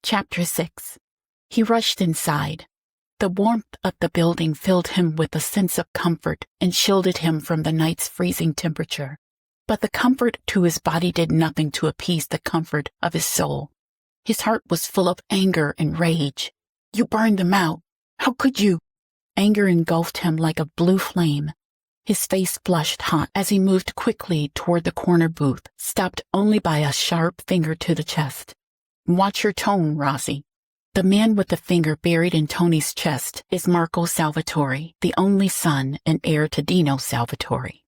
Chapter 6. He rushed inside. The warmth of the building filled him with a sense of comfort and shielded him from the night's freezing temperature. But the comfort to his body did nothing to appease the comfort of his soul. His heart was full of anger and rage. "You burned them out. How could you?" Anger engulfed him like a blue flame. His face flushed hot as he moved quickly toward the corner booth, stopped only by a sharp finger to the chest. "Watch your tone, Rossi." The man with the finger buried in Tony's chest is Marco Salvatore, the only son and heir to Dino Salvatore.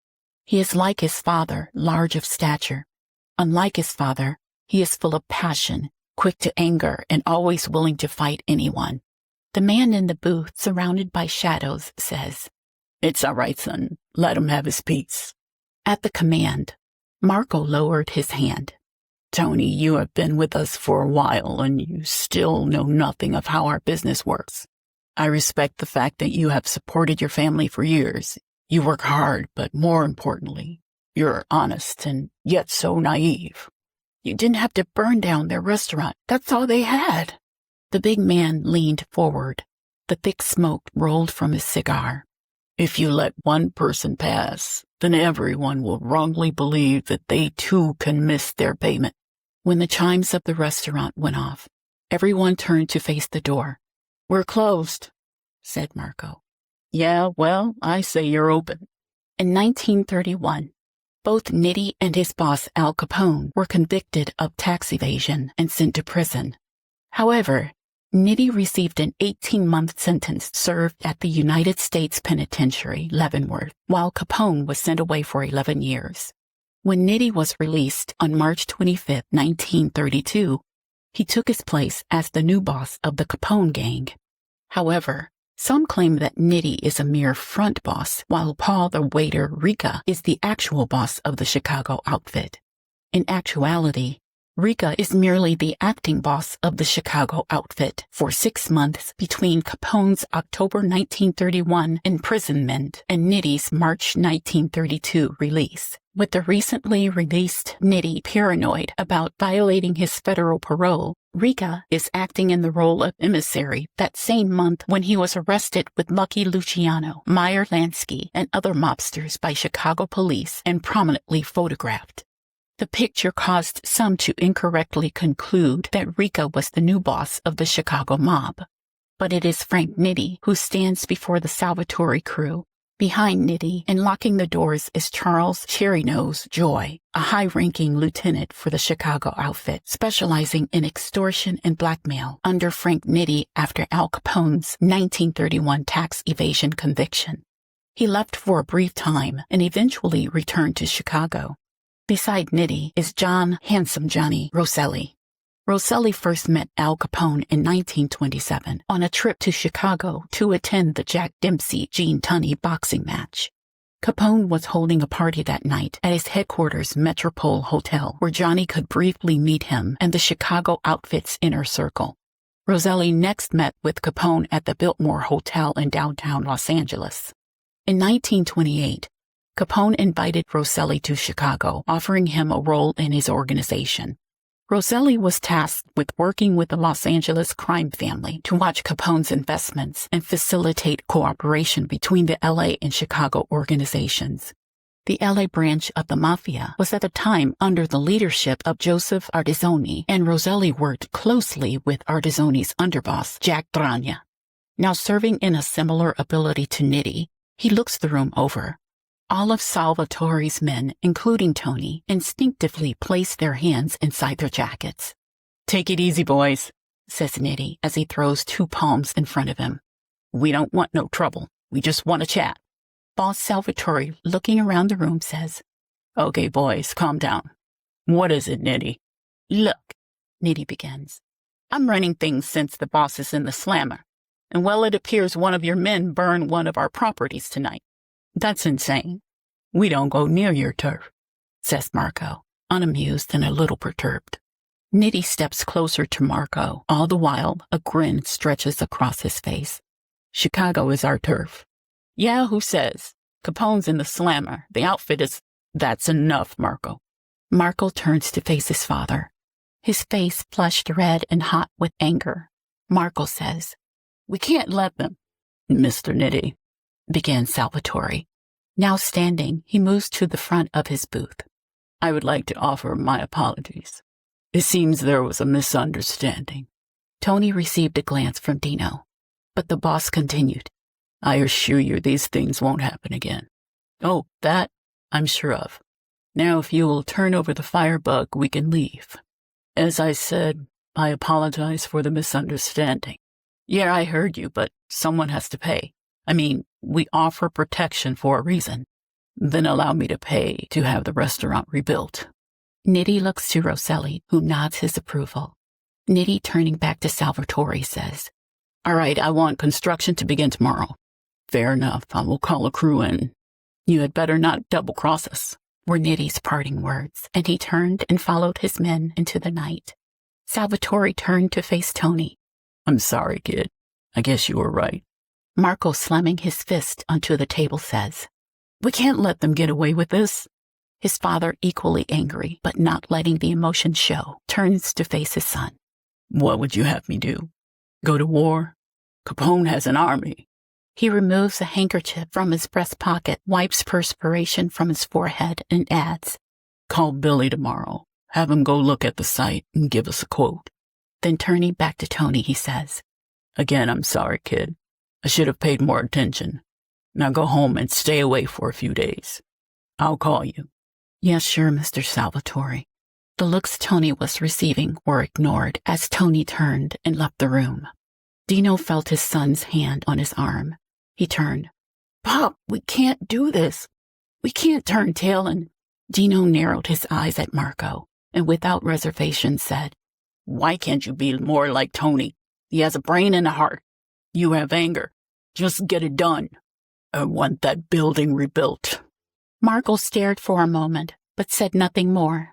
He is like his father, large of stature. Unlike his father, he is full of passion, quick to anger, and always willing to fight anyone. The man in the booth, surrounded by shadows, says, "It's all right, son. Let him have his piece." At the command, Marco lowered his hand. "Tony, you have been with us for a while, and you still know nothing of how our business works. I respect the fact that you have supported your family for years. You work hard, but more importantly, you're honest and yet so naive. You didn't have to burn down their restaurant. That's all they had." The big man leaned forward. The thick smoke rolled from his cigar. "If you let one person pass, then everyone will wrongly believe that they too can miss their payment." When the chimes of the restaurant went off, everyone turned to face the door. "We're closed," said Marco. "Yeah, well, I say you're open." In 1931, both Nitti and his boss Al Capone were convicted of tax evasion and sent to prison. However, Nitti received an 18-month sentence served at the United States Penitentiary, Leavenworth, while Capone was sent away for 11 years. When Nitti was released on March 25, 1932, he took his place as the new boss of the Capone gang. However, some claim that Nitti is a mere front boss, while Paul the waiter Rica is the actual boss of the Chicago outfit. In actuality, Rica is merely the acting boss of the Chicago outfit for 6 months between Capone's October 1931 imprisonment and Nitti's March 1932 release. With the recently released Nitti paranoid about violating his federal parole, Rica is acting in the role of emissary that same month when he was arrested with Lucky Luciano, Meyer Lansky, and other mobsters by Chicago police and prominently photographed. The picture caused some to incorrectly conclude that Rica was the new boss of the Chicago mob. But it is Frank Nitti who stands before the Salvatore crew. Behind Nitti and locking the doors is Charles Cherry Nose Joy, a high-ranking lieutenant for the Chicago outfit, specializing in extortion and blackmail under Frank Nitti after Al Capone's 1931 tax evasion conviction. He left for a brief time and eventually returned to Chicago. Beside Nitti is John Handsome Johnny Rosselli. Rosselli first met Al Capone in 1927 on a trip to Chicago to attend the Jack Dempsey-Gene Tunney boxing match. Capone was holding a party that night at his headquarters Metropole Hotel, where Johnny could briefly meet him and the Chicago outfit's inner circle. Rosselli next met with Capone at the Biltmore Hotel in downtown Los Angeles. In 1928, Capone invited Rosselli to Chicago, offering him a role in his organization. Rosselli was tasked with working with the Los Angeles crime family to watch Capone's investments and facilitate cooperation between the LA and Chicago organizations. The LA branch of the Mafia was at the time under the leadership of Joseph Ardizzoni, and Rosselli worked closely with Ardizzoni's underboss, Jack Dragna. Now serving in a similar ability to Nitti, he looks the room over. All of Salvatore's men, including Tony, instinctively place their hands inside their jackets. "Take it easy, boys," says Nitti as he throws 2 palms in front of him. "We don't want no trouble. We just want to chat." Boss Salvatore, looking around the room, says, "Okay, boys, calm down. What is it, Nitti?" "Look," Nitti begins, "I'm running things since the boss is in the slammer. And well, it appears one of your men burned one of our properties tonight. That's insane. We don't go near your turf," says Marco, unamused and a little perturbed. Nitti steps closer to Marco. All the while, a grin stretches across his face. "Chicago is our turf." "Yeah, who says? Capone's in the slammer. The outfit is—" "That's enough, Marco." Marco turns to face his father. His face flushed red and hot with anger. Marco says, "We can't let them." "Mr. Nitti," began Salvatore. Now standing, he moves to the front of his booth. "I would like to offer my apologies. It seems there was a misunderstanding." Tony received a glance from Dino, but the boss continued, "I assure you these things won't happen again." "Oh, that I'm sure of. Now if you will turn over the firebug, we can leave. As I said, I apologize for the misunderstanding. Yeah, I heard you, but someone has to pay. I mean, we offer protection for a reason. Then allow me to pay to have the restaurant rebuilt." Nitti looks to Rosselli, who nods his approval. Nitti, turning back to Salvatore, says, "All right, I want construction to begin tomorrow." "Fair enough. I will call a crew in." "You had better not double-cross us," were Nitti's parting words, and he turned and followed his men into the night. Salvatore turned to face Tony. "I'm sorry, kid. I guess you were right." Marco, slamming his fist onto the table, says, "We can't let them get away with this." His father, equally angry, but not letting the emotion show, turns to face his son. "What would you have me do? Go to war? Capone has an army." He removes a handkerchief from his breast pocket, wipes perspiration from his forehead, and adds, "Call Billy tomorrow. Have him go look at the site and give us a quote." Then turning back to Tony, he says, "Again, I'm sorry, kid. I should have paid more attention. Now go home and stay away for a few days. I'll call you." "Yes, sure, Mr. Salvatore." The looks Tony was receiving were ignored as Tony turned and left the room. Dino felt his son's hand on his arm. He turned. "Pop, we can't do this. We can't turn tail and—" Dino narrowed his eyes at Marco and without reservation said, "Why can't you be more like Tony? He has a brain and a heart. You have anger. Just get it done. I want that building rebuilt." Marco stared for a moment, but said nothing more.